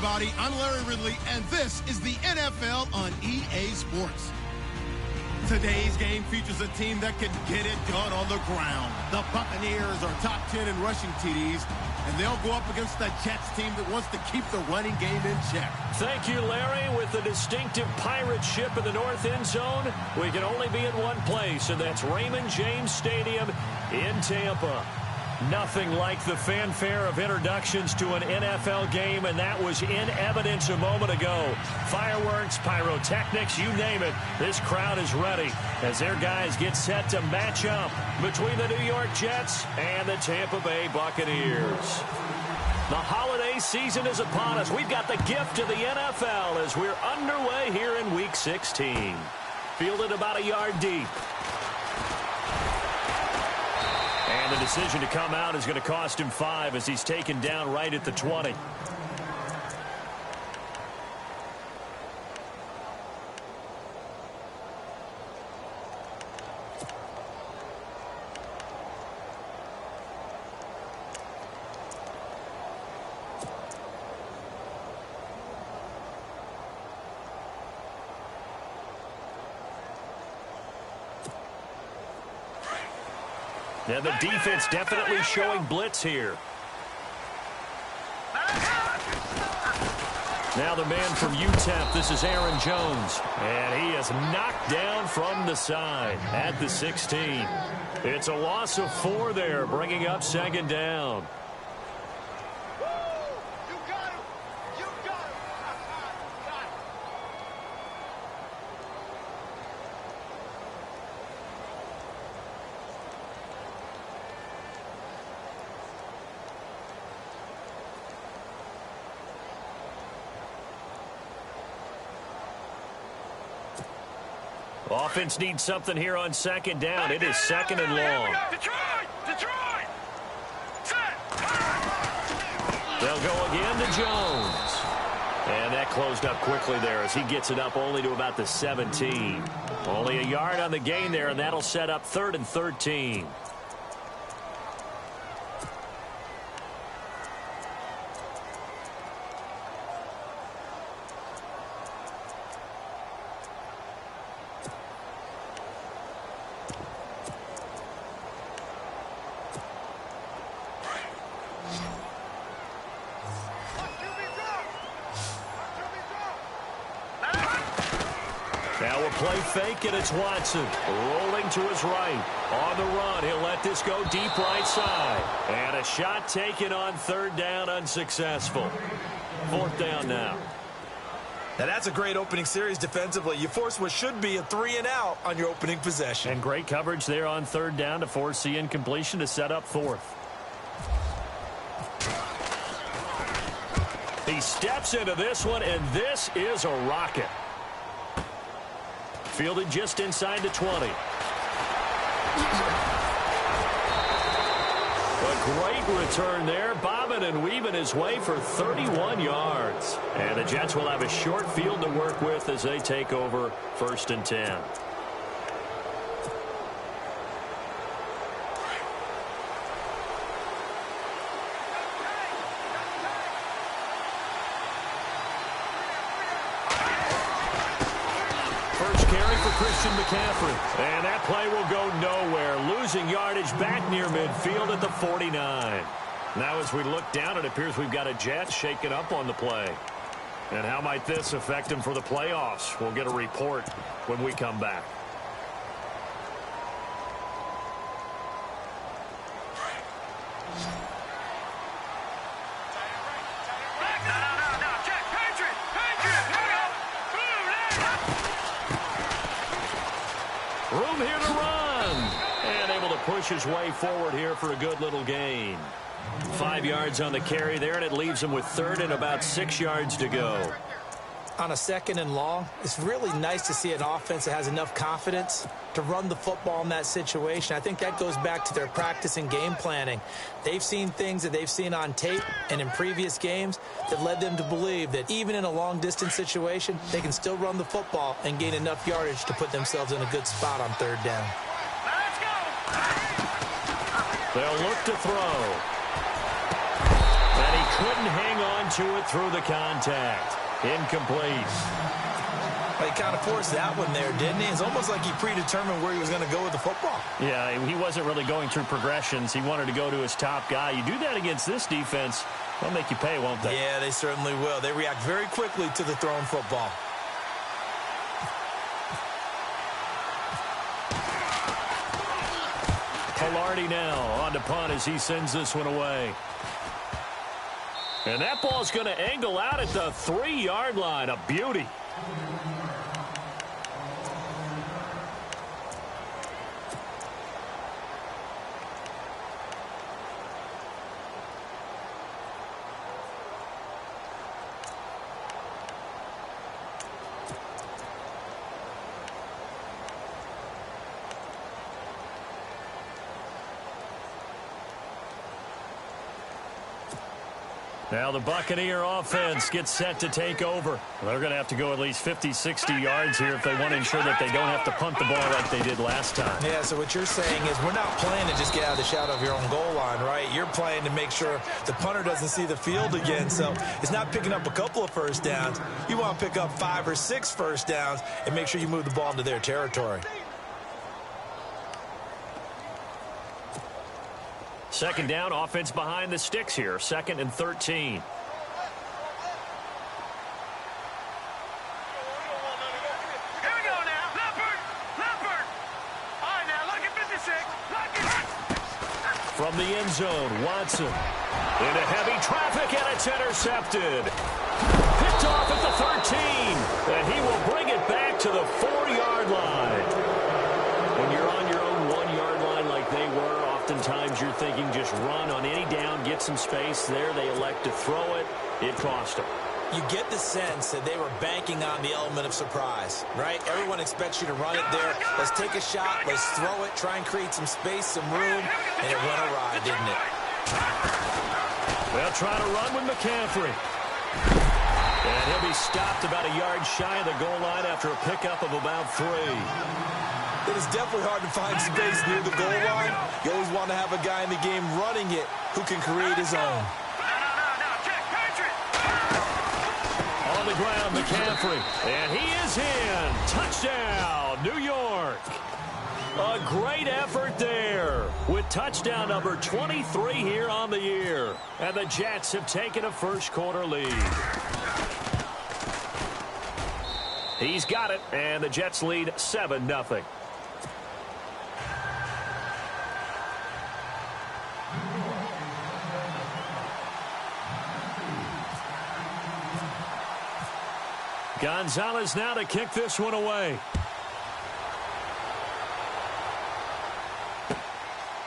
everybody. I'm Larry Ridley, and this is the NFL on EA Sports. Today's game features a team that can get it done on the ground. The Buccaneers are top 10 in rushing TDs, and they'll go up against the Jets team that wants to keep the running game in check. Thank you, Larry. With the distinctive pirate ship in the north end zone, we can only be in one place, and that's Raymond James Stadium in Tampa. Nothing like the fanfare of introductions to an NFL game, and that was in evidence a moment ago. Fireworks, pyrotechnics, you name it. This crowd is ready as their guys get set to match up between the New York Jets and the Tampa Bay Buccaneers. The holiday season is upon us. We've got the gift of the NFL as we're underway here in Week 16. Fielded about a yard deep. And the decision to come out is going to cost him 5 as he's taken down right at the 20. And the defense definitely showing blitz here. Now the man from UTEP, this is Aaron Jones. And he is knocked down from the side at the 16. It's a loss of 4 there, bringing up second down. Offense needs something here on second down. It is second and long. Detroit! They'll go again to Jones. And that closed up quickly there as he gets it up only to about the 17. Only a yard on the gain there, and that'll set up 3rd and 13. Now a play fake, and it's Watson rolling to his right. On the run, he'll let this go deep right side. And a shot taken on 3rd down, unsuccessful. 4th down now. Now that's a great opening series defensively. You force what should be a 3-and-out on your opening possession. And great coverage there on 3rd down to force the incompletion to set up 4th. He steps into this one, and this is a rocket. Fielded just inside the 20. A great return there, bobbing and weaving his way for 31 yards. And the Jets will have a short field to work with as they take over 1st and 10. Christian McCaffrey. And that play will go nowhere. Losing yardage back near midfield at the 49. Now as we look down, it appears we've got a Jet shaken up on the play. And how might this affect him for the playoffs? We'll get a report when we come back. Room here to run. And able to push his way forward here for a good little gain. 5 yards on the carry there, and it leaves him with 3rd and about 6 yards to go. On a 2nd and long, it's really nice to see an offense that has enough confidence to run the football in that situation. I think that goes back to their practice and game planning. They've seen things that they've seen on tape and in previous games that led them to believe that even in a long-distance situation, they can still run the football and gain enough yardage to put themselves in a good spot on 3rd down. Let's go! They'll look to throw. And he couldn't hang on on to it through the contact. Incomplete. He kind of forced that one there, didn't he? It's almost like he predetermined where he was going to go with the football. Yeah, he wasn't really going through progressions. He wanted to go to his top guy. You do that against this defense, they'll make you pay, won't they? Yeah, they certainly will. They react very quickly to the thrown football. Pilardi now on to punt as he sends this one away. And that ball's going to angle out at the 3-yard line. A beauty. Now the Buccaneer offense gets set to take over. They're going to have to go at least 50, 60 yards here if they want to ensure that they don't have to punt the ball like they did last time. Yeah, so what you're saying is we're not playing to just get out of the shadow of your own goal line, right? You're playing to make sure the punter doesn't see the field again. So it's not picking up a couple of first downs. You want to pick up 5 or 6 first downs and make sure you move the ball into their territory. Second down, offense behind the sticks here. 2nd and 13. From the end zone, Watson. Into heavy traffic, and it's intercepted. Picked off at the 13. And he will bring it back to the 4-yard line. When you're on your own 1-yard line like they were, oftentimes you're thinking just run on any down, get some space. There they elect to throw it. It cost them. You get the sense that they were banking on the element of surprise, right? Everyone expects you to run it there. Let's take a shot. Let's throw it. Try and create some space, some room. And it went awry, didn't it? They'll try to run with McCaffrey. And he'll be stopped about a yard shy of the goal line after a pickup of about 3. It is definitely hard to find space near the goal line. You always want to have a guy in the game running it who can create his own. On the ground, McCaffrey. And he is in. Touchdown, New York. A great effort there with touchdown number 23 here on the year. And the Jets have taken a first-quarter lead. He's got it, and the Jets lead 7-0. Gonzalez now to kick this one away.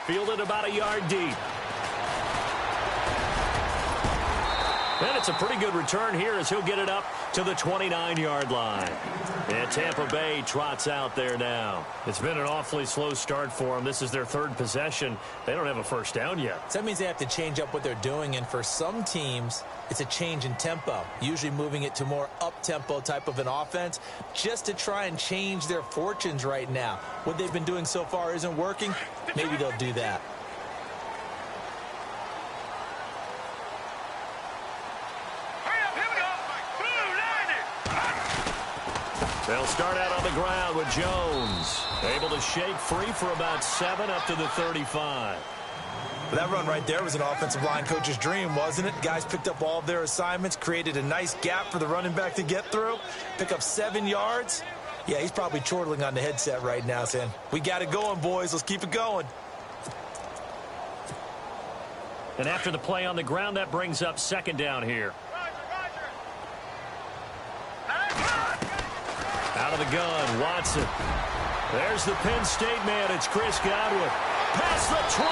Fielded about a yard deep. And it's a pretty good return here as he'll get it up to the 29-yard line. And Tampa Bay trots out there now. It's been an awfully slow start for them. This is their 3rd possession. They don't have a first down yet. So that means they have to change up what they're doing, and for some teams, it's a change in tempo, usually moving it to more up-tempo type of an offense just to try and change their fortunes right now. What they've been doing so far isn't working. Maybe they'll do that. They'll start out on the ground with Jones. Able to shake free for about 7 up to the 35. That run right there was an offensive line coach's dream, wasn't it? Guys picked up all of their assignments, created a nice gap for the running back to get through, pick up 7 yards. Yeah, he's probably chortling on the headset right now saying, we got it going, boys. Let's keep it going. And after the play on the ground, that brings up 2nd down here. Out of the gun, Watson. There's the Penn State man. It's Chris Godwin. Past the 20.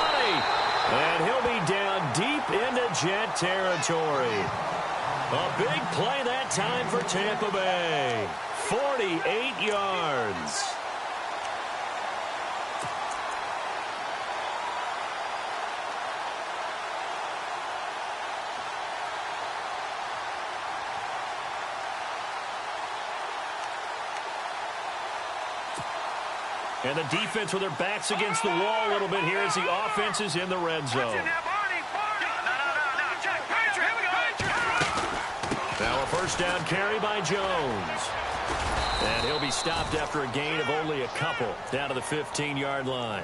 And he'll be down deep into Jet territory. A big play that time for Tampa Bay. 48 yards. And the defense with their backs against the wall a little bit here as the offense is in the red zone. Now a first down carry by Jones. And he'll be stopped after a gain of only a couple down to the 15-yard line.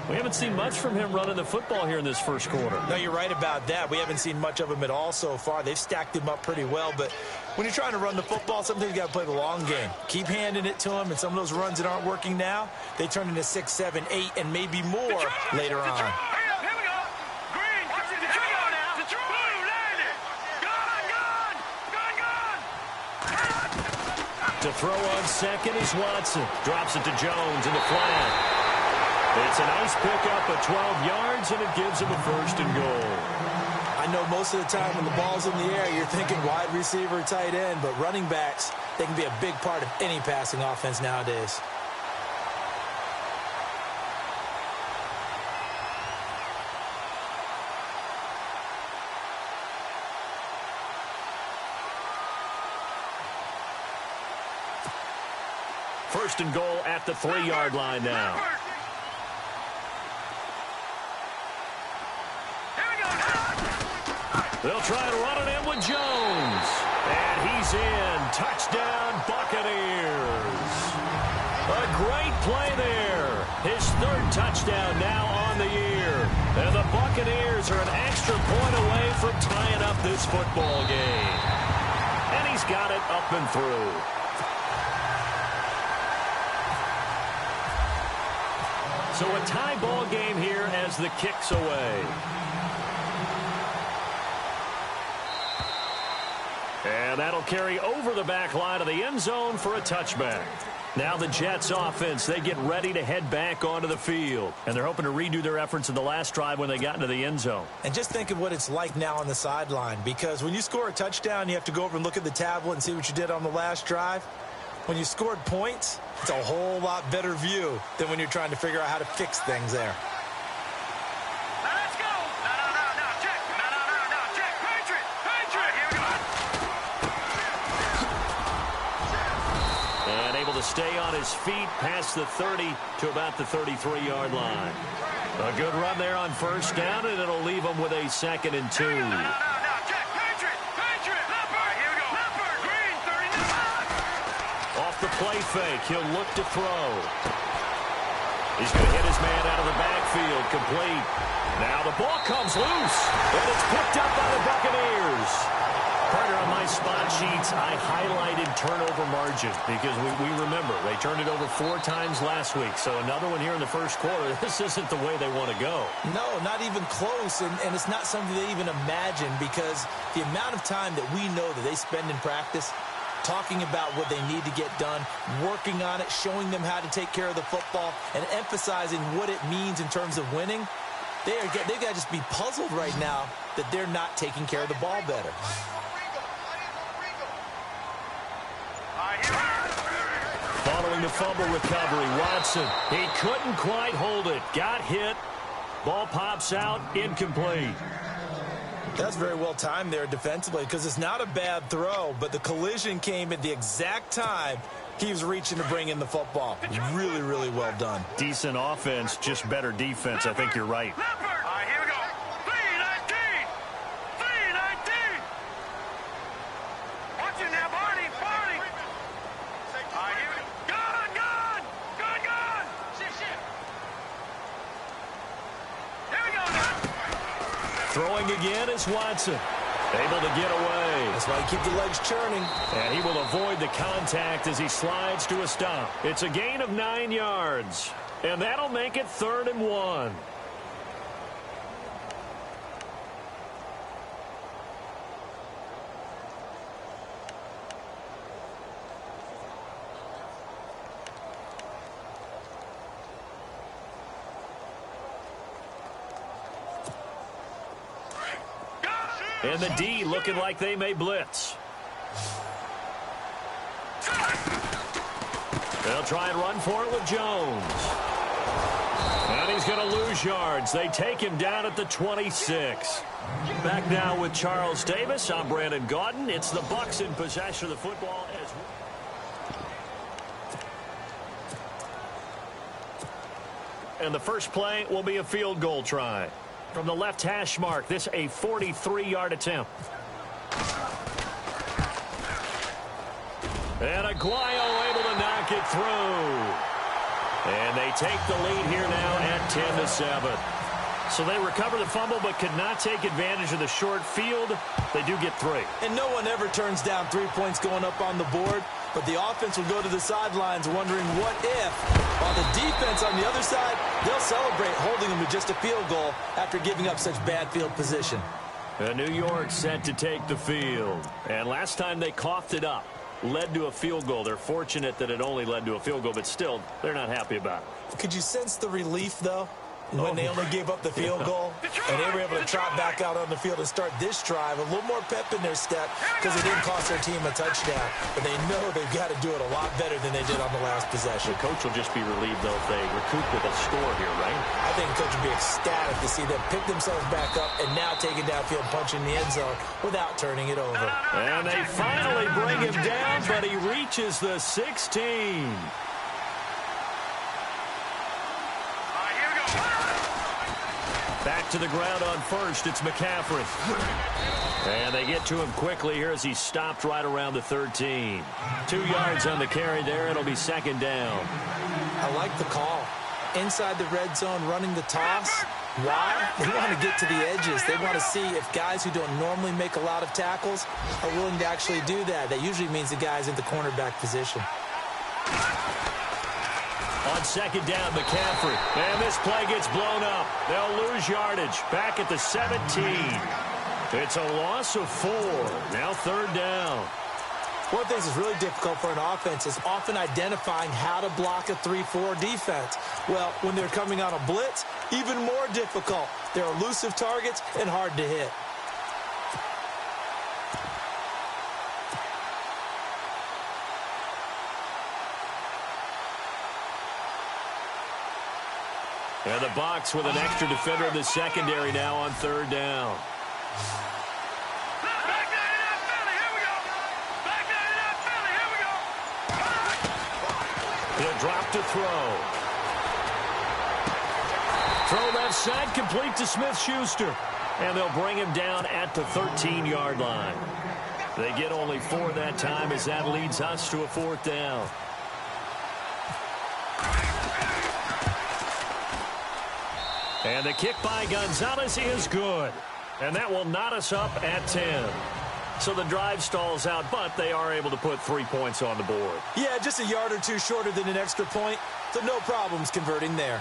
We haven't seen much from him running the football here in this first quarter. No, you're right about that. We haven't seen much of him at all so far. They've stacked him up pretty well, but when you're trying to run the football, sometimes you got to play the long game. Keep handing it to him, and some of those runs that aren't working now, they turn into 6, 7, 8, and maybe more later on. To throw on second is Watson. Drops it to Jones in the flat. It's a nice pickup of 12 yards, and it gives him a first and goal. I know most of the time when the ball's in the air, you're thinking wide receiver, tight end, but running backs, they can be a big part of any passing offense nowadays. First and goal at the 3-yard line now. They'll try to run it in with Jones. And he's in. Touchdown, Buccaneers. A great play there. His third touchdown now on the year. And the Buccaneers are an extra point away from tying up this football game. And he's got it up and through. So a tie ball game here as the kick's away. And that'll carry over the back line of the end zone for a touchback. Now the Jets offense, they get ready to head back onto the field. And they're hoping to redo their efforts in the last drive when they got into the end zone. And just think of what it's like now on the sideline, because when you score a touchdown, you have to go over and look at the tablet and see what you did on the last drive. When you scored points, it's a whole lot better view than when you're trying to figure out how to fix things there. Let's go. No, check. No, check. Patriot. Here we go. And able to stay on his feet past the 30 to about the 33-yard line. A good run there on first down, and it'll leave him with a 2nd and 2. No, check. Patriot. Leopard. Here we go. Leopard. Green, 39. Off the play fake, he'll look to throw. He's going to hit his man out of the backfield, complete. Now the ball comes loose, and it's picked up by the Buccaneers. Partner, on my spot sheets, I highlighted turnover margin because we remember they turned it over 4 times last week. So another one here in the first quarter. This isn't the way they want to go. No, not even close, and it's not something they even imagine, because the amount of time that we know that they spend in practice talking about what they need to get done, working on it, showing them how to take care of the football, and emphasizing what it means in terms of winning. They've got to just be puzzled right now that they're not taking care of the ball better. Following the fumble recovery, Watson, he couldn't quite hold it. Got hit. Ball pops out, incomplete. That's very well timed there defensively, because it's not a bad throw, but the collision came at the exact time he was reaching to bring in the football. Really, really well done. Decent offense, just better defense. I think you're right. Here we go. 319. Watch it now, Barney. Here we go. Gun. Shit. Here we go now. Throwing again is Watson. Able to get away. That's why you keep the legs churning. And he will avoid the contact as he slides to a stop. It's a gain of 9 yards. And that'll make it 3rd and 1. And the D looking like they may blitz. They'll try and run for it with Jones. And he's going to lose yards. They take him down at the 26. Back now with Charles Davis. I'm Brandon Gaudin. It's the Bucs in possession of the football as and the first play will be a field goal try. From the left hash mark, this a 43-yard attempt. And Aguayo able to knock it through. And they take the lead here now at 10-7. So they recover the fumble but could not take advantage of the short field. They do get 3. And no one ever turns down 3 points going up on the board, but the offense will go to the sidelines wondering what if. While the defense on the other side, they'll celebrate holding them to just a field goal after giving up such bad field position. New York set to take the field. And last time they coughed it up, led to a field goal. They're fortunate that it only led to a field goal, but still, they're not happy about it. Could you sense the relief, though? When they only gave up the field goal, and they were able to trot back out on the field and start this drive, a little more pep in their step because it didn't cost their team a touchdown. But they know they've got to do it a lot better than they did on the last possession. The coach will just be relieved, though, if they recoup with a score here, right? I think the coach will be ecstatic to see them pick themselves back up and now take it downfield, punching the end zone without turning it over. And they finally bring him down, but he reaches the 16. Back to the ground on first. It's McCaffrey. And they get to him quickly here as he's stopped right around the 13. 2 yards on the carry there. It'll be second down. I like the call. Inside the red zone, running the toss. Why? They want to get to the edges. They want to see if guys who don't normally make a lot of tackles are willing to actually do that. That usually means the guy's in the cornerback position. On second down, McCaffrey. And this play gets blown up. They'll lose yardage. Back at the 17. It's a loss of 4. Now third down. One of the things that's really difficult for an offense is often identifying how to block a 3-4 defense. Well, when they're coming on a blitz, even more difficult. They're elusive targets and hard to hit. And the Bucs with an extra defender in the secondary now on third down. He'll drop to throw. Throw left side, complete to Smith-Schuster. And they'll bring him down at the 13-yard line. They get only 4 that time as that leads us to a 4th down. And the kick by Gonzalez is good. And that will knot us up at 10. So the drive stalls out, but they are able to put 3 points on the board. Yeah, just a yard or two shorter than an extra point, so no problems converting there.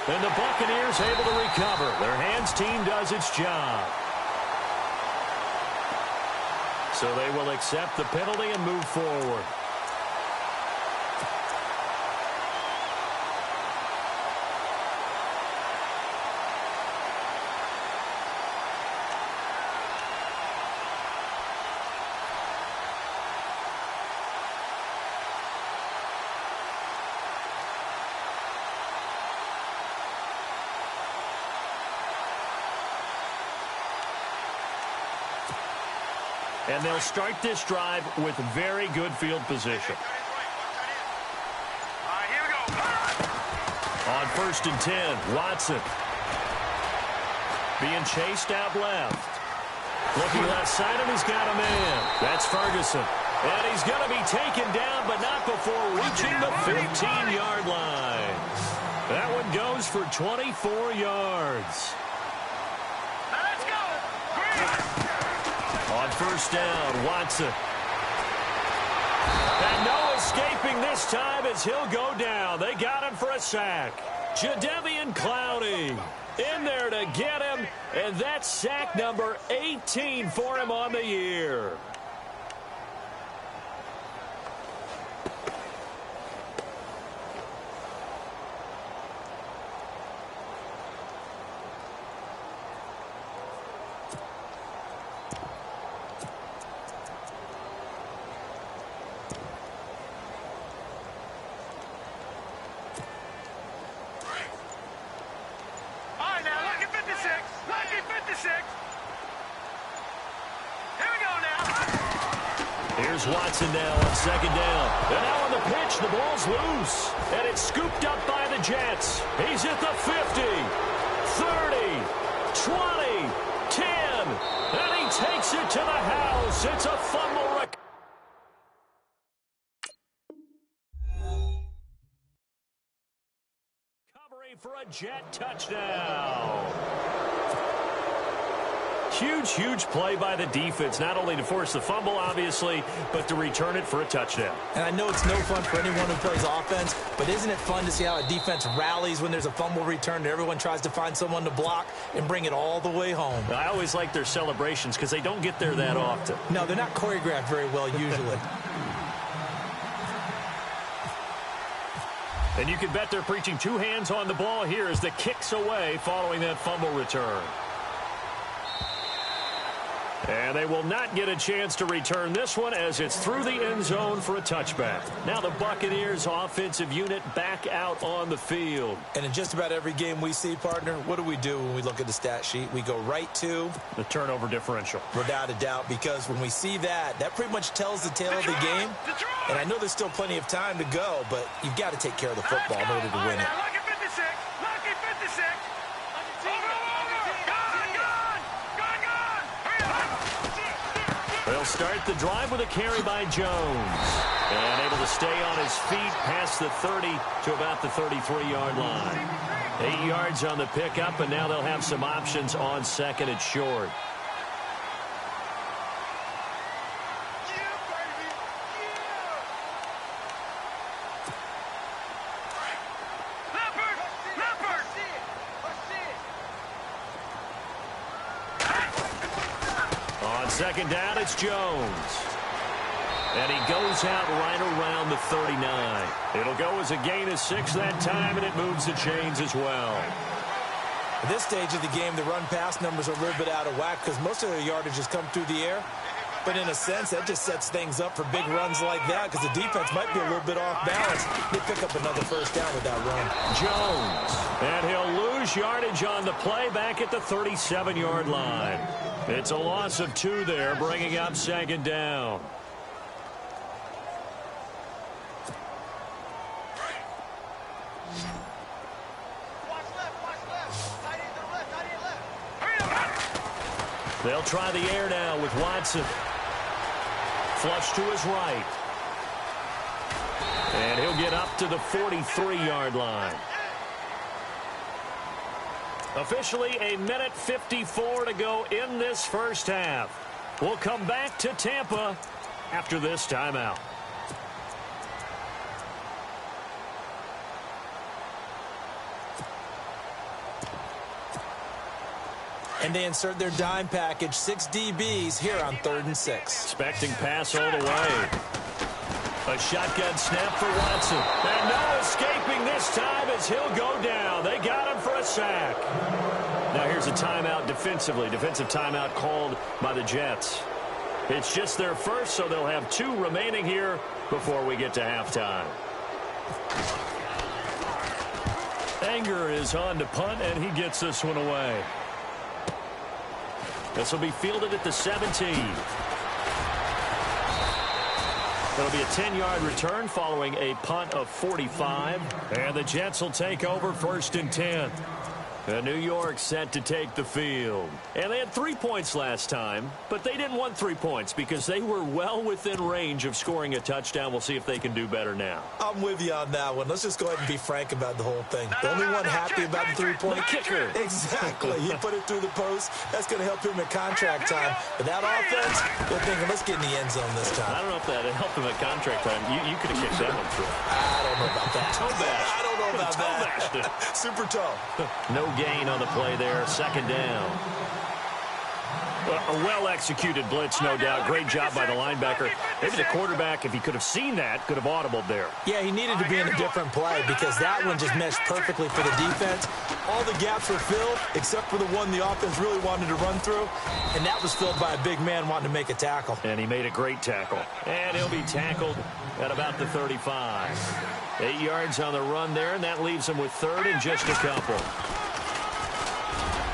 And the Buccaneers able to recover. Their hands team does its job. So they will accept the penalty and move forward. And they'll start this drive with very good field position. Here we go. On 1st and 10, Watson. Being chased out left. Looking left side, and he's got a man. That's Ferguson. And he's going to be taken down, but not before reaching the 15-yard line. That one goes for 24 yards. Let's go. On 1st down, Watson. And no escaping this time as he'll go down. They got him for a sack. Jadeveon Clowney in there to get him, and that's sack number 18 for him on the year. Watson now on 2nd down. And now on the pitch, catch. The ball's loose. And it's scooped up by the Jets. He's at the 50, 30, 20, 10. And he takes it to the house. It's a fumble recovery. For a Jet touchdown. Huge play by the defense, not only to force the fumble, obviously, but to return it for a touchdown. And I know it's no fun for anyone who plays offense, but isn't it fun to see how a defense rallies when there's a fumble return and everyone tries to find someone to block and bring it all the way home? I always like their celebrations because they don't get there that often. No, they're not choreographed very well usually. And you can bet they're preaching two hands on the ball here as the kick's away following that fumble return. And they will not get a chance to return this one as it's through the end zone for a touchback. Now the Buccaneers offensive unit back out on the field. And in just about every game we see, partner, what do we do when we look at the stat sheet? We go right to the turnover differential. Without a doubt, because when we see that, that pretty much tells the tale of the game. And I know there's still plenty of time to go, but you've got to take care of the football in order to win it. Lucky 56. Lucky 56. They'll start the drive with a carry by Jones. And able to stay on his feet past the 30 to about the 33-yard line. 8 yards on the pickup, and now they'll have some options on second and short. Second down, it's Jones. And he goes out right around the 39. It'll go as a gain of 6 that time, and it moves the chains as well. At this stage of the game, the run-pass numbers are a little bit out of whack because most of their yardage has come through the air. But in a sense, that just sets things up for big runs like that because the defense might be a little bit off balance. They pick up another first down with that run. Jones. And he'll lose yardage on the play back at the 37-yard line. It's a loss of 2 there, bringing up second down. They'll try the air now with Watson. Flush to his right. And he'll get up to the 43-yard line. Officially a minute 54 to go in this first half. We'll come back to Tampa after this timeout. And they insert their dime package, 6 DBs here on 3rd and 6. Expecting pass all the way. A shotgun snap for Watson. And no escaping this time as he'll go down. They got him for a sack. Now here's a timeout defensively. Defensive timeout called by the Jets. It's just their first, so they'll have 2 remaining here before we get to halftime. Anger is on to punt, and he gets this one away. This will be fielded at the 17. It'll be a 10-yard return following a punt of 45. And the Jets will take over 1st and 10. And New York set to take the field. And they had 3 points last time, but they didn't want 3 points because they were well within range of scoring a touchdown. We'll see if they can do better now. I'm with you on that one. Let's just go ahead and be frank about the whole thing. The only one happy about the 3-point kicker. Exactly. He put it through the post. That's going to help him at contract time. But that offense, they're thinking, let's get in the end zone this time. I don't know if that helped him at contract time. You could have kicked that one through. I don't know about that. Toe bash. I don't know about that. Super toe. No gain on the play there. Second down. A well-executed blitz, no doubt. Great job by the linebacker. Maybe the quarterback, if he could have seen that, could have audibled there. Yeah, he needed to be in a different play because that one just meshed perfectly for the defense. All the gaps were filled except for the one the offense really wanted to run through, and that was filled by a big man wanting to make a tackle. And he made a great tackle. And he'll be tackled at about the 35. 8 yards on the run there, and that leaves him with 3rd and just a couple.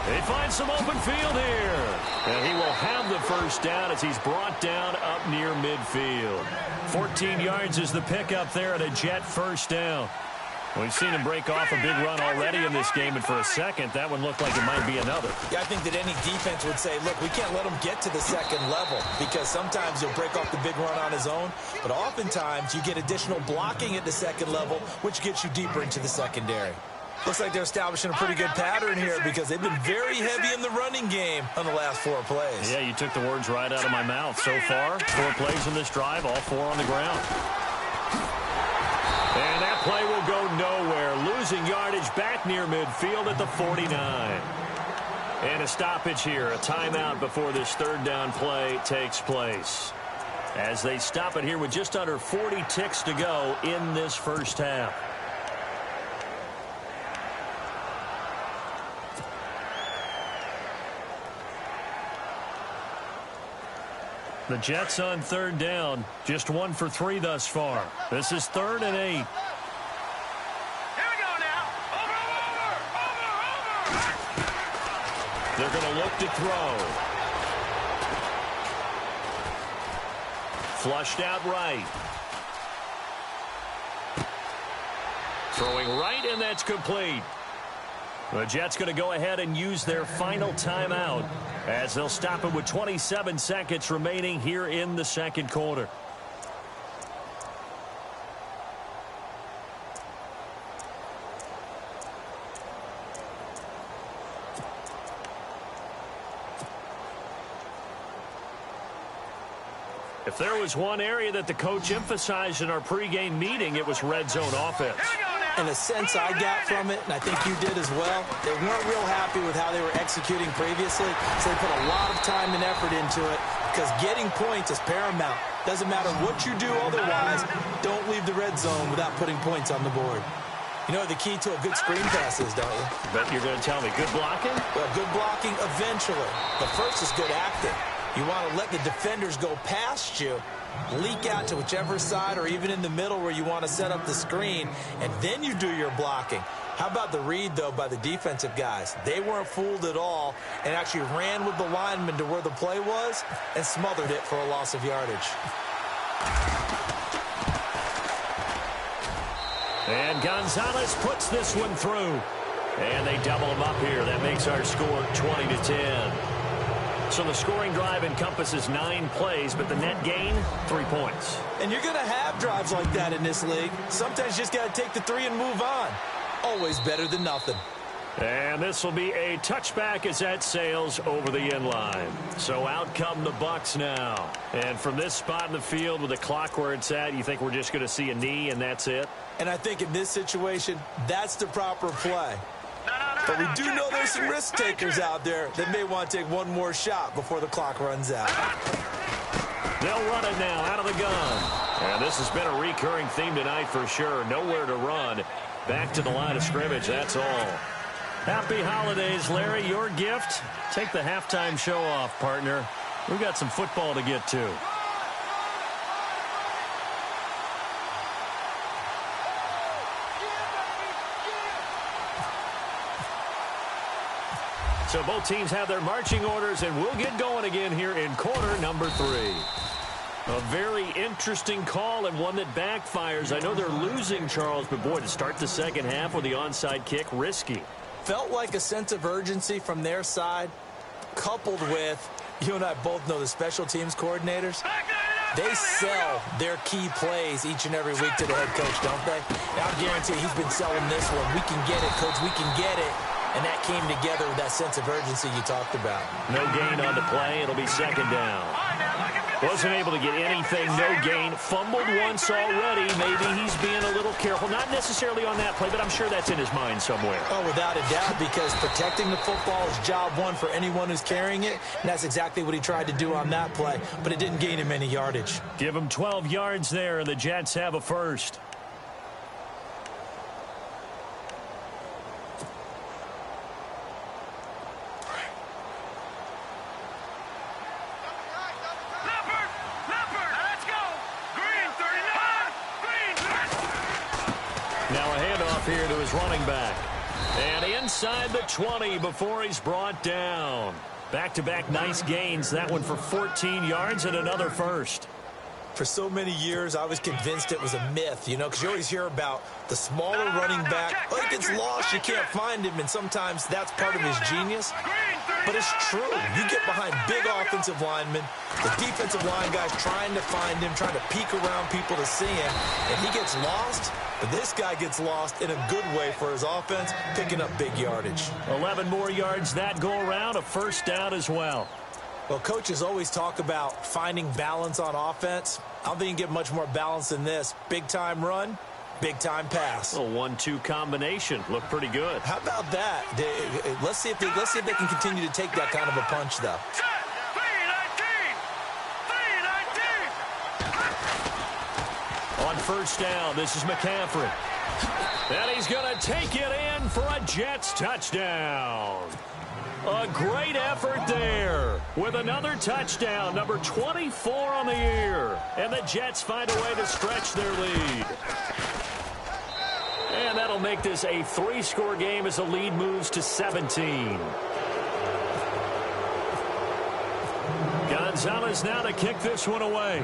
They find some open field here. And he will have the first down as he's brought down up near midfield. 14 yards is the pickup there, and a Jet first down. We've seen him break off a big run already in this game, and for a second, that one looked like it might be another. Yeah, I think that any defense would say, look, we can't let him get to the second level because sometimes he'll break off the big run on his own, but oftentimes you get additional blocking at the second level, which gets you deeper into the secondary. Looks like they're establishing a pretty good pattern here because they've been very heavy in the running game on the last 4 plays. Yeah, you took the words right out of my mouth. So far, 4 plays in this drive, all 4 on the ground. And that play will go nowhere. Losing yardage back near midfield at the 49. And a stoppage here, a timeout before this third down play takes place. As they stop it here with just under 40 ticks to go in this first half. The Jets on third down, just 1 for 3 thus far. This is 3rd and 8. Here we go now. Over. They're going to look to throw. Flushed out right. Throwing right, and that's complete. The Jets going to go ahead and use their final timeout as they'll stop it with 27 seconds remaining here in the second quarter. If there was one area that the coach emphasized in our pregame meeting, it was red zone offense. And the sense I got from it, and I think you did as well, they weren't real happy with how they were executing previously, so they put a lot of time and effort into it because getting points is paramount. Doesn't matter what you do otherwise, don't leave the red zone without putting points on the board. You know the key to a good screen pass is, don't you? Bet you're going to tell me good blocking? Well, good blocking eventually. But first is good acting. You want to let the defenders go past you, leak out to whichever side or even in the middle where you want to set up the screen, and then you do your blocking. How about the read, though, by the defensive guys? They weren't fooled at all and actually ran with the lineman to where the play was and smothered it for a loss of yardage. And Gonzalez puts this one through. And they double him up here. That makes our score 20-10. So the scoring drive encompasses 9 plays, but the net gain, 3 points. And you're going to have drives like that in this league. Sometimes you just got to take the 3 and move on. Always better than nothing. And this will be a touchback as that sails over the end line. So out come the Bucs now. And from this spot in the field with the clock where it's at, you think we're just going to see a knee and that's it? And I think in this situation, that's the proper play. But we do know there's some risk takers out there that may want to take one more shot before the clock runs out. They'll run it now out of the gun. And this has been a recurring theme tonight for sure. Nowhere to run. Back to the line of scrimmage, that's all. Happy holidays, Larry. Your gift? Take the halftime show off, partner. We've got some football to get to. So both teams have their marching orders, and we'll get going again here in quarter number 3. A very interesting call and one that backfires. I know they're losing, Charles, but boy, to start the second half with the onside kick, risky. Felt like a sense of urgency from their side, coupled with, you and I both know the special teams coordinators. They sell their key plays each and every week to the head coach, don't they? Now, I guarantee he's been selling this one. We can get it, coach. We can get it. And that came together with that sense of urgency you talked about. No gain on the play. It'll be second down. Wasn't able to get anything. No gain. Fumbled once already. Maybe he's being a little careful. Not necessarily on that play, but I'm sure that's in his mind somewhere. Oh, without a doubt, because protecting the football is job one for anyone who's carrying it. And that's exactly what he tried to do on that play. But it didn't gain him any yardage. Give him 12 yards there, and the Jets have a first. Now a handoff here to his running back. And inside the 20 before he's brought down. Back-to-back nice gains. That one for 14 yards and another first. For so many years, I was convinced it was a myth, you know, because you always hear about the smaller running back. Oh, he gets lost, you can't find him, and sometimes that's part of his genius. But it's true. You get behind big offensive linemen, the defensive line guys trying to find him, trying to peek around people to see him, and he gets lost. But this guy gets lost in a good way for his offense, picking up big yardage. 11 more yards that go around, a first down as well. Well, coaches always talk about finding balance on offense. I don't think you can get much more balance than this. Big-time run, big-time pass. A 1-2 combination. Looked pretty good. How about that? Let's see if they can continue to take that kind of a punch, though. 3-19. On first down, this is McCaffrey. And he's going to take it in for a Jets touchdown. A great effort there with another touchdown, number 24 on the year. And the Jets find a way to stretch their lead. And that'll make this a 3-score game as the lead moves to 17. Gonzalez now to kick this one away.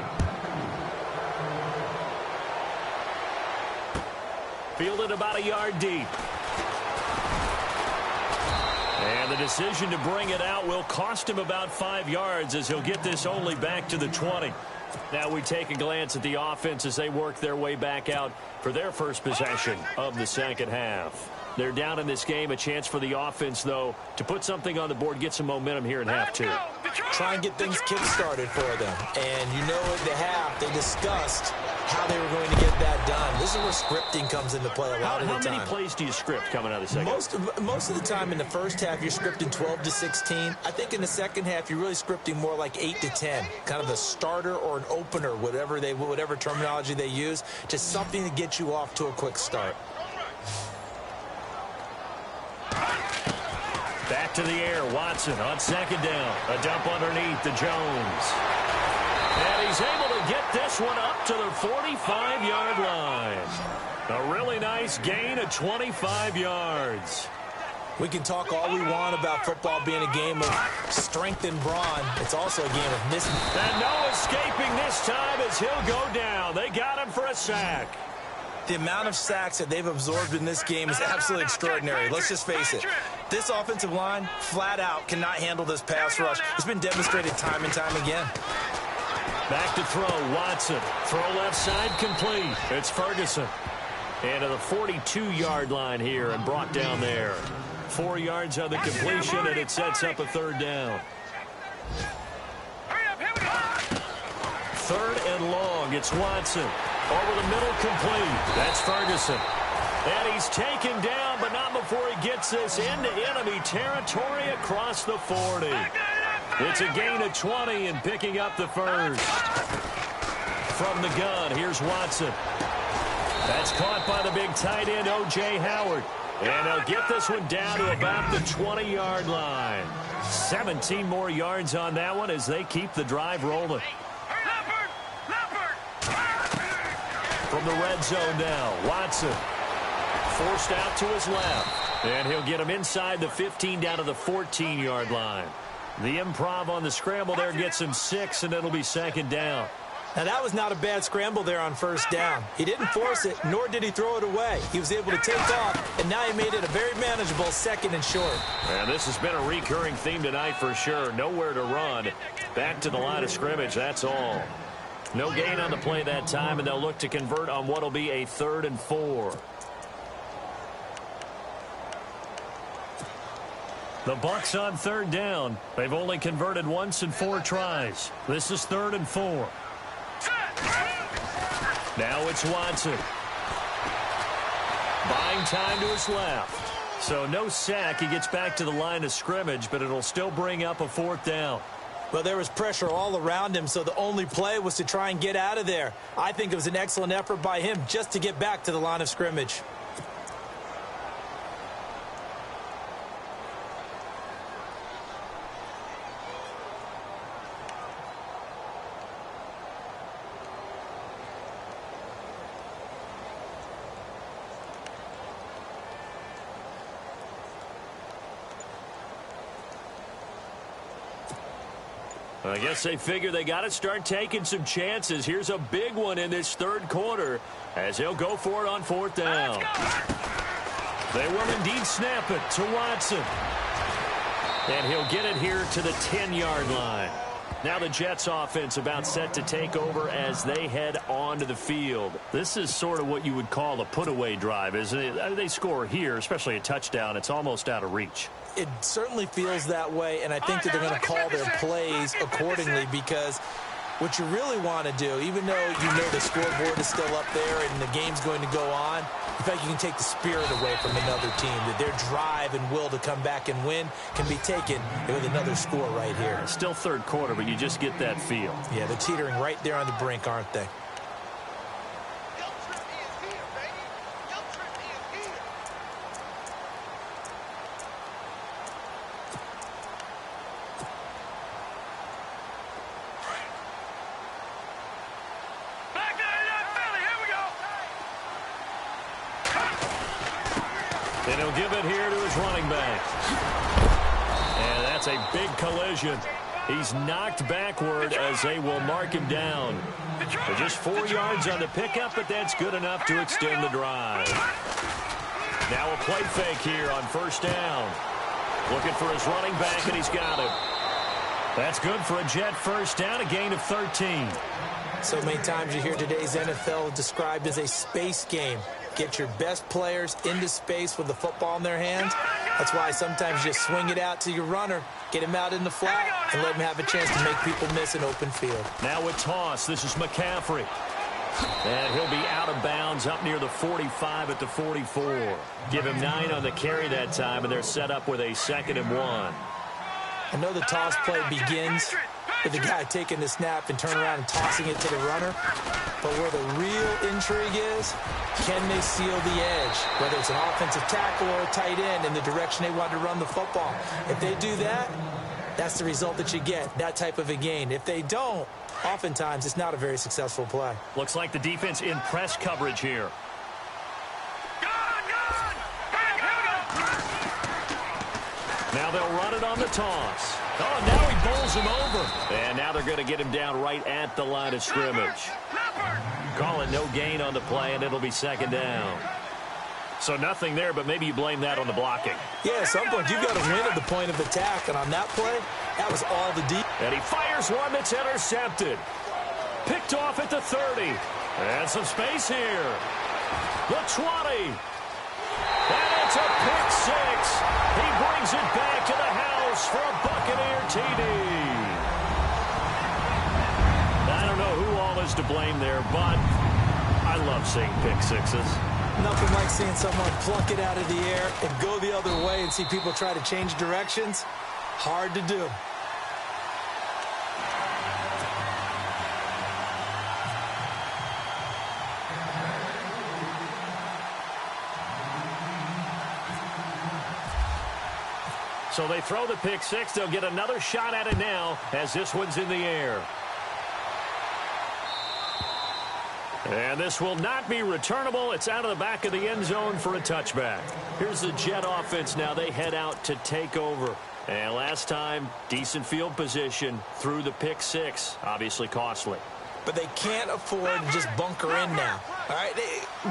Fielded about a yard deep. And the decision to bring it out will cost him about 5 yards as he'll get this only back to the 20. Now we take a glance at the offense as they work their way back out for their first possession of the second half. They're down in this game. A chance for the offense, though, to put something on the board, get some momentum here in half two. Try and get things kick-started for them. And you know at the half, they discussed how they were going to get that done. This is where scripting comes into play a lot of the time. How many plays do you script coming out of the second? Most of the time in the first half, you're scripting 12 to 16. I think in the second half, you're really scripting more like 8 to 10. Kind of a starter or an opener, whatever terminology they use. Just something to get you off to a quick start. Back to the air, Watson on second down. A dump underneath to Jones. And he's able to get this one up to the 45-yard line. A really nice gain of 25 yards. We can talk all we want about football being a game of strength and brawn. It's also a game of missing. And no escaping this time as he'll go down. They got him for a sack. The amount of sacks that they've absorbed in this game is absolutely extraordinary. Let's just face it. This offensive line, flat out, cannot handle this pass rush. It's been demonstrated time and time again. Back to throw, Watson. Throw left side, complete. It's Ferguson. And to the 42-yard line here and brought down there. 4 yards on the completion, and it sets up a third down. Third and long. It's Watson. Over the middle, complete. That's Ferguson. And he's taken down, but not before he gets this into enemy territory across the 40. It's a gain of 20 and picking up the first. From the gun, here's Watson. That's caught by the big tight end, O.J. Howard. And they'll get this one down to about the 20-yard line. 17 more yards on that one as they keep the drive rolling. From the red zone now, Watson forced out to his left. And he'll get him inside the 15 down to the 14-yard line. The improv on the scramble there gets him 6, and it'll be second down. Now, that was not a bad scramble there on first down. He didn't force it, nor did he throw it away. He was able to take off, and now he made it a very manageable second and short. And this has been a recurring theme tonight for sure. Nowhere to run. Back to the line of scrimmage, that's all. No gain on the play that time, and they'll look to convert on what will be a 3rd and 4. The Bucs on third down. They've only converted once in 4 tries. This is 3rd and 4. Now it's Watson. Buying time to his left. So no sack. He gets back to the line of scrimmage, but it'll still bring up a 4th down. Well, there was pressure all around him, so the only play was to try and get out of there. I think it was an excellent effort by him just to get back to the line of scrimmage. I guess they figure they got to start taking some chances. Here's a big one in this third quarter as he'll go for it on fourth down. They will indeed snap it to Watson. And he'll get it here to the 10-yard line. Now the Jets offense about set to take over as they head onto the field. This is sort of what you would call a put-away drive, isn't it? They score here, especially a touchdown. It's almost out of reach. It certainly feels that way, and I think that they're going to call their plays accordingly because what you really want to do, even though you know the scoreboard is still up there and the game's going to go on, in fact, you can take the spirit away from another team, that their drive and will to come back and win can be taken with another score right here. Still third quarter, but you just get that feel. Yeah, they're teetering right there on the brink, aren't they? And he'll give it here to his running back. And that's a big collision. He's knocked backward as they will mark him down. So just 4 yards on the pickup, but that's good enough to extend the drive. Now a play fake here on first down. Looking for his running back, and he's got him. That's good for a Jet first down, a gain of 13. So many times you hear today's NFL described as a space game. Get your best players into space with the football in their hands. That's why sometimes you swing it out to your runner, get him out in the flat, and let him have a chance to make people miss an open field. Now a toss. This is McCaffrey. And he'll be out of bounds up near the 45 at the 44. Give him 9 on the carry that time, and they're set up with a 2nd and 1. I know the toss play begins with the guy taking the snap and turn around and tossing it to the runner. But where the real intrigue is, can they seal the edge? Whether it's an offensive tackle or a tight end in the direction they want to run the football. If they do that, that's the result that you get, that type of a gain. If they don't, oftentimes it's not a very successful play. Looks like the defense in press coverage here. Now they'll run it on the toss. Oh, now he bowls him over. And now they're going to get him down right at the line of scrimmage. Call it no gain on the play, and it'll be 2nd down. So nothing there, but maybe you blame that on the blocking. Yeah, at some point you've got to win at the point of attack, and on that play, that was all the deep. And he fires one that's intercepted. Picked off at the 30. And some space here. The 20. And it's a pick 6. He brings it back to the house for a Buccaneer TD. I don't know who all is to blame there, but I love seeing pick sixes. Nothing like seeing someone pluck it out of the air and go the other way and see people try to change directions. Hard to do. So they throw the pick 6. They'll get another shot at it now as this one's in the air. And this will not be returnable. It's out of the back of the end zone for a touchback. Here's the Jet offense now. They head out to take over. And last time, decent field position through the pick 6. Obviously costly. But they can't afford to just bunker in now. All right,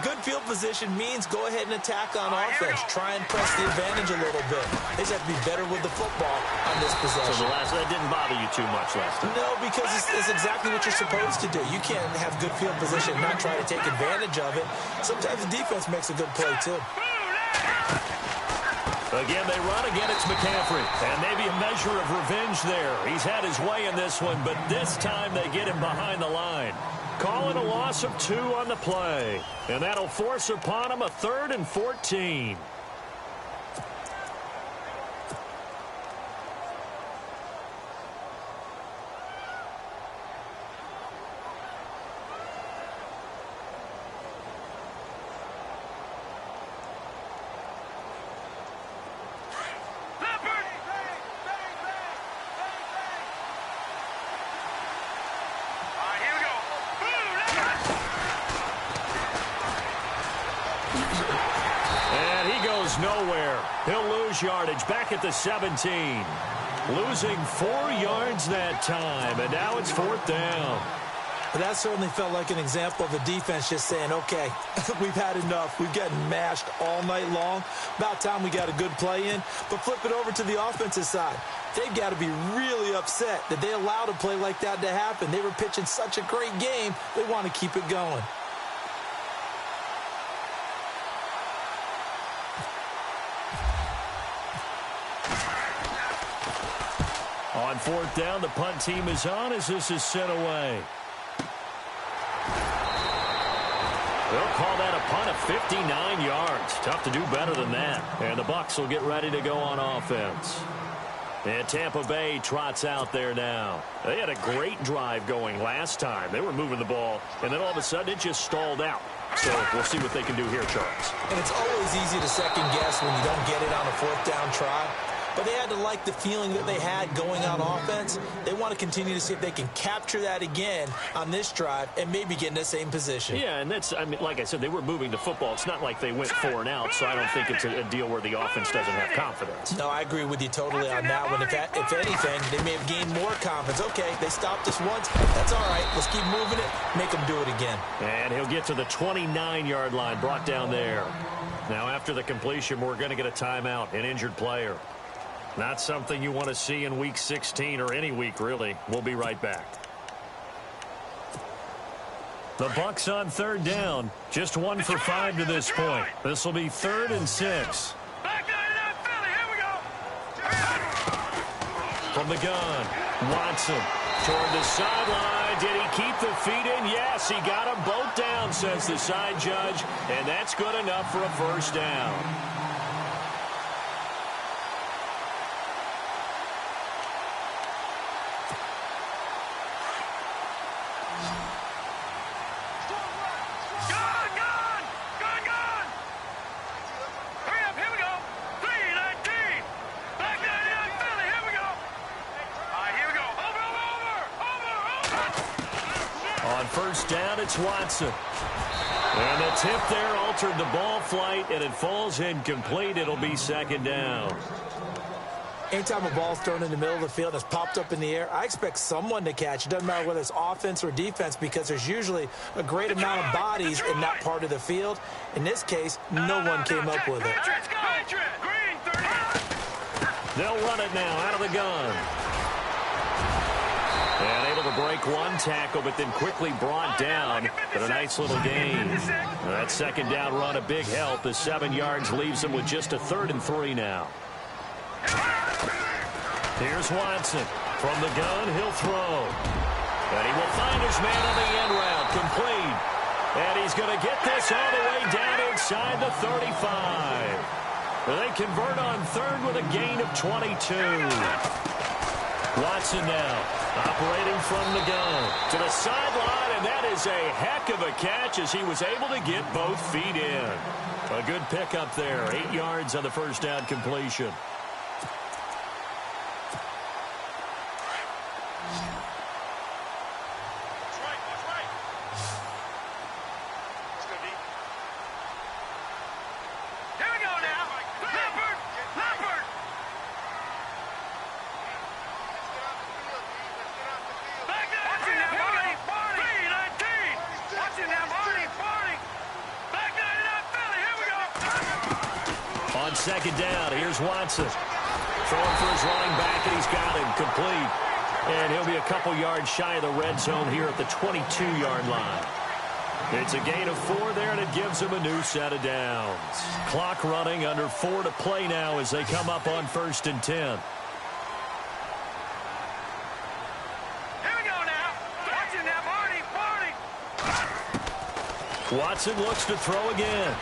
good field position means go ahead and attack on offense. Try and press the advantage a little bit. They just have to be better with the football on this possession. So that didn't bother you too much last time? No, because it's exactly what you're supposed to do. You can't have good field position and not try to take advantage of it. Sometimes the defense makes a good play, too. Again, they run. Again, it's McCaffrey. And maybe a measure of revenge there. He's had his way in this one, but this time they get him behind the line. Call it a loss of 2 on the play. And that'll force upon him a 3rd and 14. And he goes nowhere. He'll lose yardage back at the 17. Losing 4 yards that time, and now it's 4th down. But that certainly felt like an example of the defense just saying, okay, we've had enough. We've gotten mashed all night long. About time we got a good play in. But flip it over to the offensive side. They've got to be really upset that they allowed a play like that to happen. They were pitching such a great game, they want to keep it going. On 4th down, the punt team is on as this is sent away. They'll call that a punt of 59 yards. Tough to do better than that. And the Bucs will get ready to go on offense. And Tampa Bay trots out there now. They had a great drive going last time. They were moving the ball, and then all of a sudden it just stalled out. So we'll see what they can do here, Charles. And it's always easy to second guess when you don't get it on a 4th down try. But they had to like the feeling that they had going on offense. They want to continue to see if they can capture that again on this drive and maybe get in the same position. Yeah, and that's, I mean, like I said, they were moving the football. It's not like they went 4 and out, so I don't think it's a deal where the offense doesn't have confidence. No, I agree with you totally on that one. If anything, they may have gained more confidence. Okay, they stopped us once. That's all right. Let's keep moving it. Make them do it again. And he'll get to the 29-yard line, brought down there. Now, after the completion, we're going to get a timeout, an injured player. Not something you want to see in Week 16 or any week, really. We'll be right back. The Bucs on 3rd down. Just 1 for 5 to this point. This will be 3rd and 6. From the gun, Watson toward the sideline. Did he keep the feet in? Yes, he got them both down, says the side judge. And that's good enough for a 1st down. Watson. And the tip there altered the ball flight, and it falls incomplete. It'll be 2nd down. Anytime a ball's thrown in the middle of the field and it's popped up in the air, I expect someone to catch. It doesn't matter whether it's offense or defense because there's usually a great amount of bodies in that part of the field. In this case, no one came up with it. They'll run it now out of the gun. And able to break one tackle, but then quickly brought down. But a nice little gain. That 2nd down run, a big help. The 7 yards leaves them with just a 3rd and 3 now. Here's Watson. From the gun, he'll throw. And he will find his man on the end route. Complete. And he's going to get this all the way down inside the 35. They convert on 3rd with a gain of 22. Watson now operating from the gun to the sideline, and that is a heck of a catch as he was able to get both feet in. A good pickup there, 8 yards on the 1st down completion. On 2nd down, here's Watson. Throwing for his running back, and he's got him complete. And he'll be a couple yards shy of the red zone here at the 22-yard line. It's a gain of 4 there, and it gives him a new set of downs. Clock running, under 4 to play now as they come up on 1st and 10. Here we go now. Watson now, Barney. Watson looks to throw again.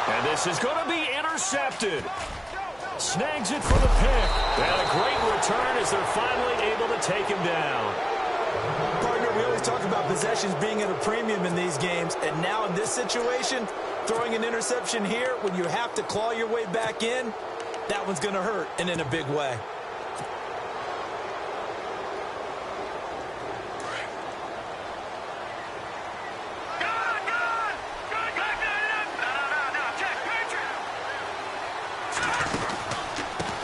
And this is going to be intercepted. Snags it for the pick. And a great return as they're finally able to take him down. Partner, we always talk about possessions being at a premium in these games. And now in this situation, throwing an interception here when you have to claw your way back in, that one's going to hurt, and in a big way.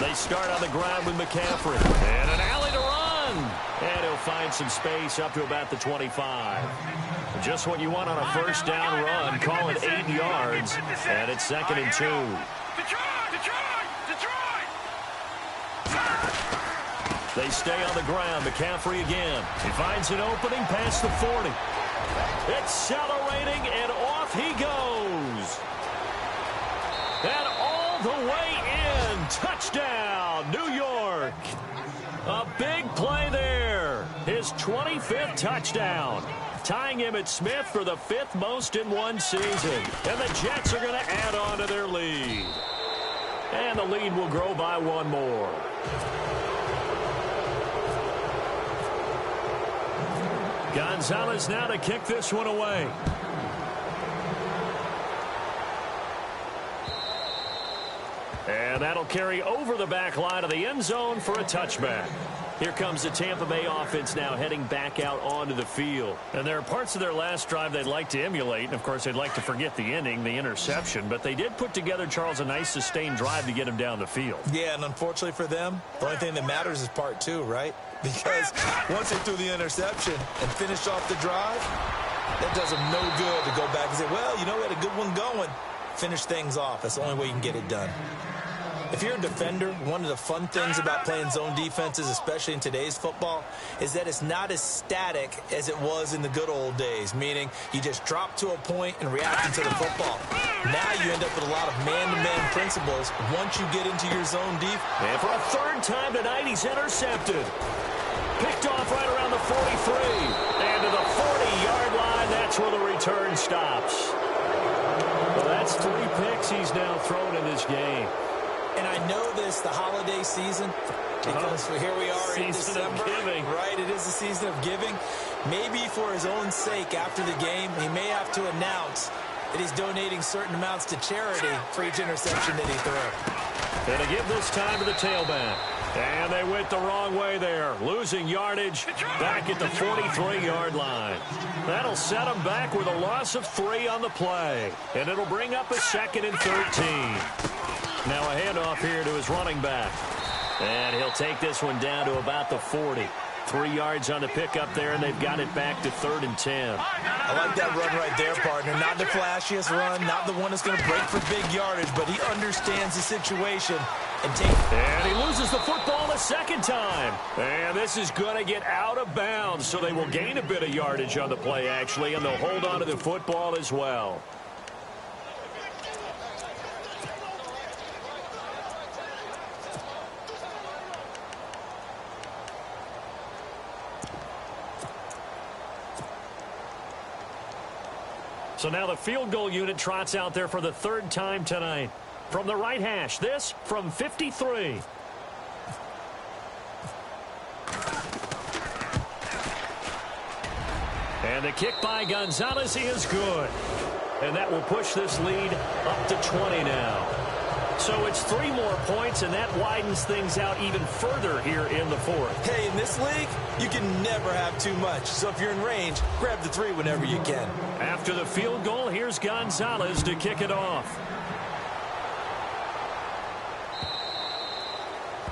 They They start on the ground with McCaffrey. And an alley to run. And he'll find some space up to about the 25. Just what you want on a first down run. Call it 8 yards. And it's 2nd and 2. They stay on the ground. McCaffrey again. He finds an opening past the 40. Accelerating, and off he goes. And all the way in. Touchdown, New York. A big play there. His 25th touchdown. Tying him at Smith for the 5th most in one season. And the Jets are going to add on to their lead. And the lead will grow by 1 more. Gonzalez now to kick this one away. And that'll carry over the back line of the end zone for a touchback. Here comes the Tampa Bay offense now heading back out onto the field. And there are parts of their last drive they'd like to emulate. And, of course, they'd like to forget the ending, the interception. But they did put together, Charles, a nice sustained drive to get him down the field. Yeah, and unfortunately for them, the only thing that matters is part 2, right? Because once they threw the interception and finished off the drive, that does them no good to go back and say, well, you know, we had a good one going. Finish things off. That's the only way you can get it done. If you're a defender, one of the fun things about playing zone defenses, especially in today's football, is that it's not as static as it was in the good old days, meaning you just drop to a point and react into the football. Now you end up with a lot of man-to-man principles once you get into your zone defense. And for a 3rd time tonight, he's intercepted. Picked off right around the 43. And to the 40-yard line, that's where the return stops. Well, that's 3 picks he's now thrown in this game. And I know this, the holiday season, because here we are in December, right? It is the season of giving. Maybe for his own sake after the game, he may have to announce that he's donating certain amounts to charity for each interception that he threw. And to give this time to the tailback. And they went the wrong way there, losing yardage back at the 43-yard line. That'll set them back with a loss of 3 on the play. And it'll bring up a 2nd and 13. Now a handoff here to his running back. And he'll take this one down to about the 40. 3 yards on the pickup there, and they've got it back to 3rd and 10. I like that run right there, partner. Not the flashiest run, not the one that's going to break for big yardage, but he understands the situation. And he loses the football the 2nd time. And this is going to get out of bounds, so they will gain a bit of yardage on the play, actually, and they'll hold on to the football as well. So now the field goal unit trots out there for the 3rd time tonight. From the right hash, this from 53. And the kick by Gonzalez is good. And that will push this lead up to 20 now. So it's 3 more points, and that widens things out even further here in the 4th. Hey, in this league, you can never have too much. So if you're in range, grab the 3 whenever you can. After the field goal, here's Gonzalez to kick it off.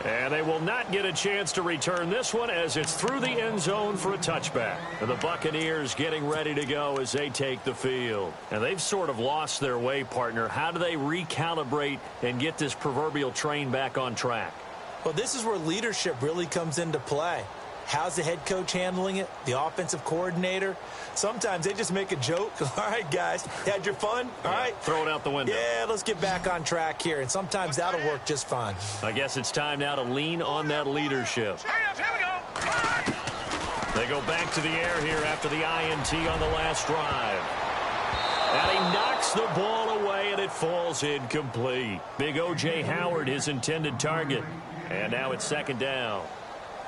And they will not get a chance to return this one as it's through the end zone for a touchback. And the Buccaneers getting ready to go as they take the field. And they've sort of lost their way, partner. How do they recalibrate and get this proverbial train back on track? Well, this is where leadership really comes into play. How's the head coach handling it? The offensive coordinator? Sometimes they just make a joke. All right, guys, had your fun? All right. Throw it out the window. Yeah, let's get back on track here. And sometimes that'll work just fine. I guess it's time now to lean on that leadership. Here we go. They go back to the air here after the INT on the last drive. And he knocks the ball away, and it falls incomplete. Big O.J. Howard, his intended target. And now it's 2nd down.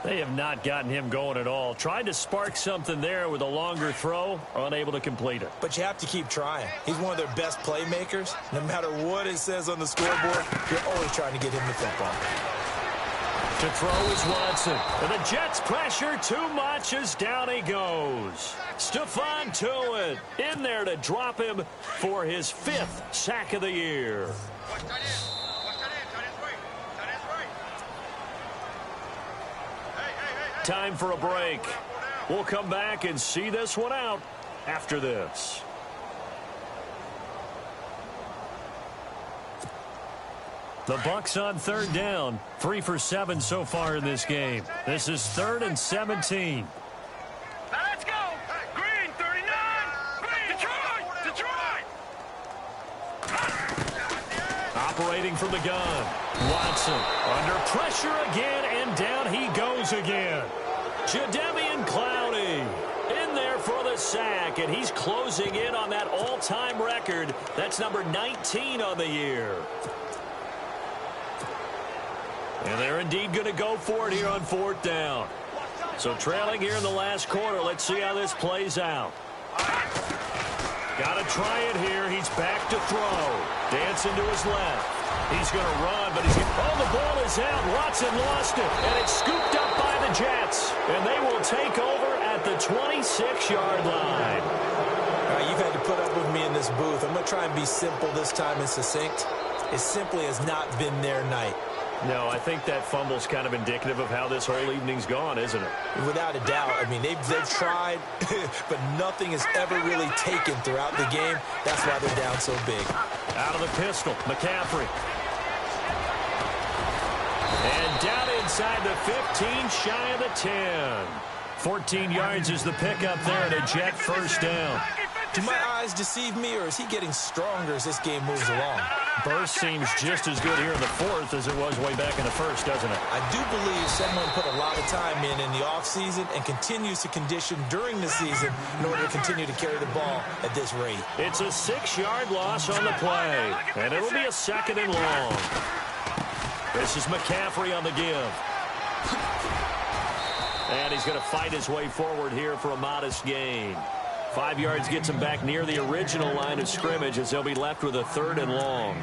They have not gotten him going at all. Tried to spark something there with a longer throw, unable to complete it. But you have to keep trying. He's one of their best playmakers. No matter what it says on the scoreboard, you're always trying to get him the football. To throw is Watson. And the Jets pressure too much as down he goes. Stephon Tuitt in there to drop him for his 5th sack of the year. Time for a break. We'll come back and see this one out after this. The Bucs on third down. 3 for 7 so far in this game. This is 3rd and 17. Now let's go. Green, 39. Green, Detroit. Operating from the gun. Watson under pressure again, and down he goes again. Jadeveon Clowney in there for the sack, and he's closing in on that all-time record. That's number 19 on the year. And they're indeed going to go for it here on 4th down. So trailing here in the last quarter. Let's see how this plays out. Got to try it here. He's back to throw. Dancing to his left. He's going to run, but the ball is out. Watson lost it, and it's scooped up by the Jets. And they will take over at the 26-yard line. All right, you've had to put up with me in this booth. I'm going to try and be simple this time and succinct. It simply has not been their night. No, I think that fumble's kind of indicative of how this whole evening's gone, isn't it? Without a doubt. I mean, they've tried, but nothing has ever really taken throughout the game. That's why they're down so big. Out of the pistol, McCaffrey. And down inside the 15, shy of the 10. 14 yards is the pickup there at a Jet first down. Do my eyes deceive me, or is he getting stronger as this game moves along? Burst seems just as good here in the 4th as it was way back in the 1st, doesn't it? I do believe someone put a lot of time in the offseason and continues to condition during the season in order to continue to carry the ball at this rate. It's a 6-yard loss on the play, and it'll be a 2nd and long. This is McCaffrey on the give. And he's going to fight his way forward here for a modest gain. 5 yards gets him back near the original line of scrimmage as they'll be left with a 3rd and long.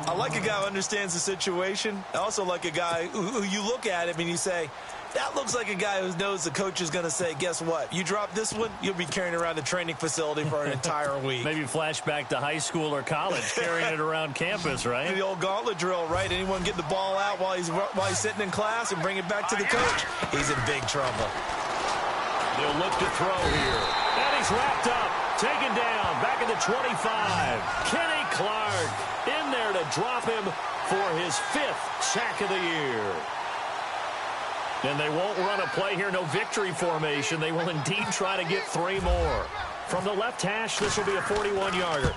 I like a guy who understands the situation. I also like a guy who you look at him and you say, that looks like a guy who knows the coach is going to say, guess what? You drop this one, you'll be carrying around the training facility for an entire week. Maybe flashback to high school or college, carrying it around campus, right? The old gauntlet drill, right? Anyone get the ball out while he's sitting in class and bring it back to the coach? He's in big trouble. They'll look to throw here. And he's wrapped up. Taken down. Back at the 25. Kenny Clark in there to drop him for his 5th sack of the year. And they won't run a play here. No victory formation. They will indeed try to get 3 more. From the left hash, this will be a 41-yarder.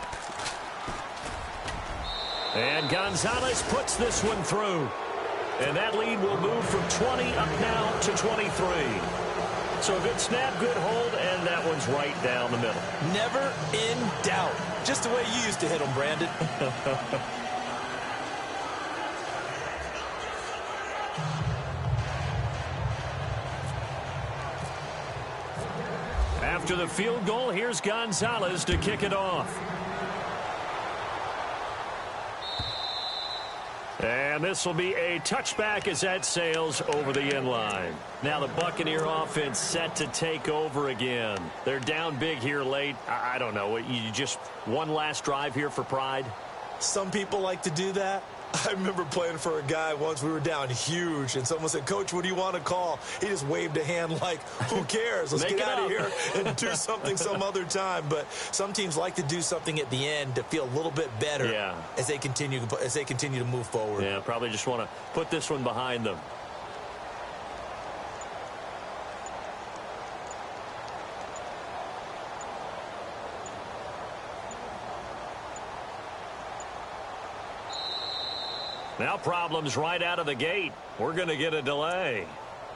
And Gonzalez puts this one through. And that lead will move from 20 up now to 23. So a good snap, good hold, and that one's right down the middle. Never in doubt. Just the way you used to hit them, Brandon. After the field goal, here's Gonzalez to kick it off. And this will be a touchback as that sails over the end line. Now the Buccaneer offense set to take over again. They're down big here late. I don't know. You just one last drive here for pride? Some people like to do that. I remember playing for a guy once. We were down huge, and someone said, Coach, what do you want to call? He just waved a hand like, who cares? Let's get out of here and do something some other time. But some teams like to do something at the end to feel a little bit better as they continue to move forward. Yeah, probably just want to put this one behind them. Now problems right out of the gate. We're going to get a delay.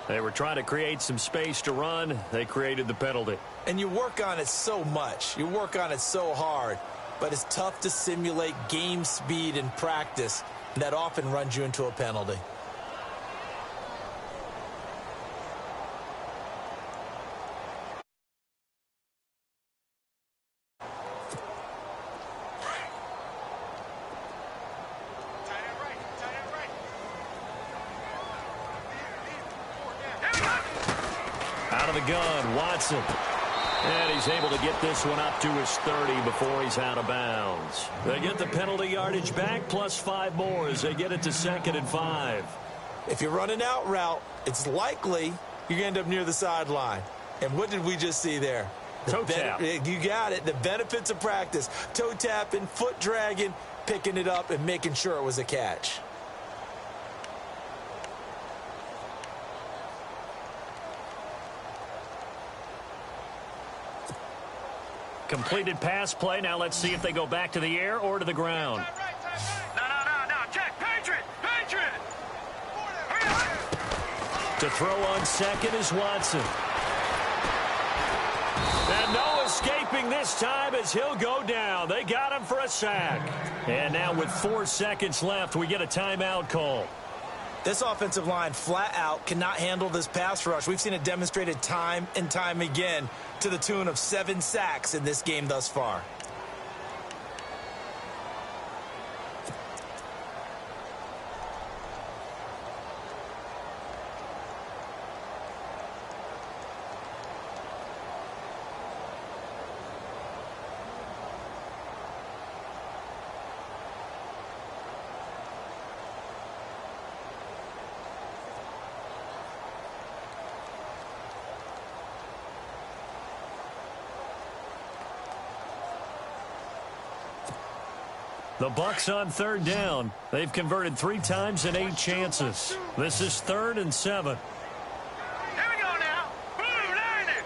They were trying to create some space to run. They created the penalty. And you work on it so much. You work on it so hard. But it's tough to simulate game speed in practice. And that often runs you into a penalty. Out of the gun, Watson. And he's able to get this one up to his 30 before he's out of bounds. They get the penalty yardage back, plus 5 more as they get it to 2nd and 5. If you're running out route, it's likely you end up near the sideline. And what did we just see there? Toe tap. You got it. The benefits of practice. Toe tapping, foot dragging, picking it up, and making sure it was a catch. Completed pass play. Now let's see if they go back to the air or to the ground. No. Check. Patriot. To throw on second is Watson. And no escaping this time as he'll go down. They got him for a sack. And now with 4 seconds left, we get a timeout call. This offensive line flat out cannot handle this pass rush. We've seen it demonstrated time and time again to the tune of 7 sacks in this game thus far. The Bucs on 3rd down. They've converted 3 times in 8 chances. This is 3rd and 7. Here we go now. Blue, line it.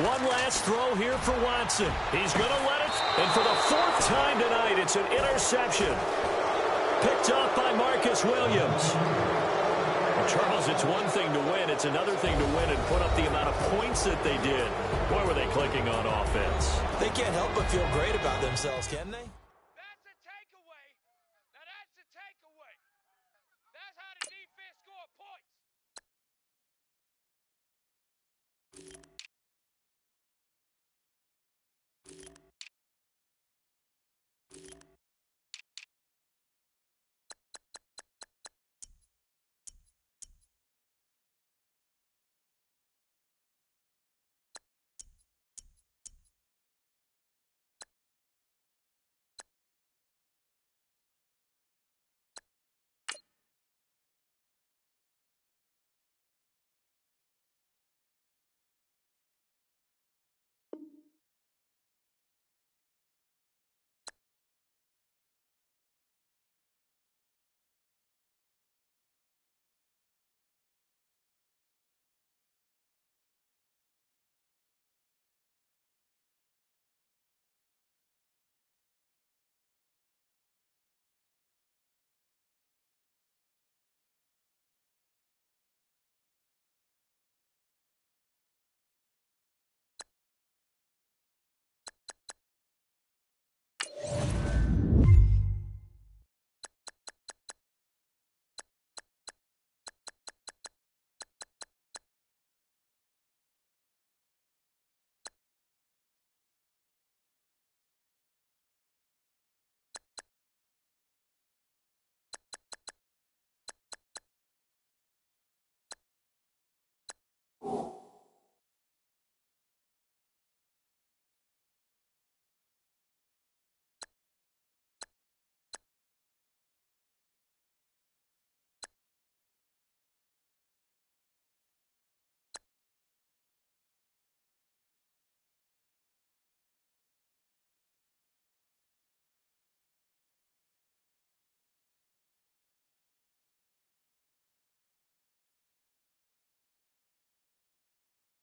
One last throw here for Watson. He's going to let it. And for the 4th time tonight, it's an interception. Picked up by Marcus Williams. Well, Charles, it's one thing to win. It's another thing to win and put up the amount of points that they did. Boy, were they clicking on offense. They can't help but feel great about themselves, can they?